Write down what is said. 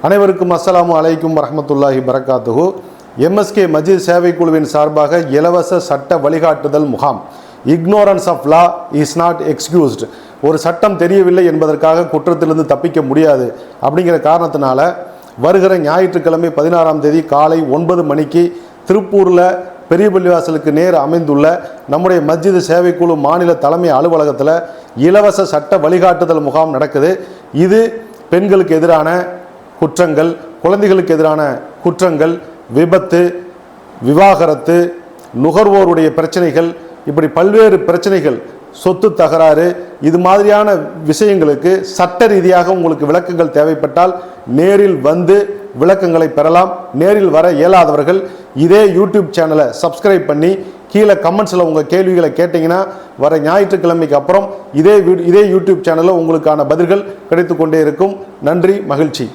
அனைவருக்கும் அஸ்ஸலாமு அலைக்கும் வரஹ்மத்துல்லாஹி பரக்காத்துஹு. எம்எஸ்கே மஜித் சேவை குழுவின் சார்பாக இலவச சட்ட வழிகாட்டுதல் முகாம். Ignorance of law is not excused. ஒரு சட்டம் தெரியவில்லை என்பதற்காக குற்றத்திலிருந்து தப்பிக்க முடியாது அப்படிங்கிற காரணத்தினால வருகிற ஞாயிற்றுக்கிழமை 16ஆம் தேதி காலை 9 மணிக்கு திருப்பூரில் பெரிய பள்ளிவாசலுக்கு நேர் அமைந்துள்ள நம்முடைய மஸ்ஜித் சேவைக்குழு மாநில தலைமை அலுவலகத்தில் இலவச சட்ட வழிகாட்டுதல் முகாம் நடக்குது. இது பெண்களுக்கு எதிரான குற்றங்கள், குழந்தைகளுக்கு எதிரான குற்றங்கள், விபத்து, விவாகரத்து, நுகர்வோருடைய பிரச்சனைகள், இப்படி பல்வேறு பிரச்சனைகள், சொத்து தகராறு, இது மாதிரியான விஷயங்களுக்கு சட்ட ரீதியாக உங்களுக்கு விளக்கங்கள் தேவைப்பட்டால் நேரில் வந்து விளக்கங்களை பெறலாம். நேரில் வர இயலாதவர்கள் இதே யூடியூப் சேனலை சப்ஸ்கிரைப் பண்ணி கீழே கமெண்ட்ஸில் உங்கள் கேள்விகளை கேட்டிங்கன்னா வர ஞாயிற்றுக்கிழமைக்கு அப்புறம் இதே யூடியூப் சேனலில் உங்களுக்கான பதில்கள் கிடைத்து கொண்டே இருக்கும். நன்றி, மகிழ்ச்சி.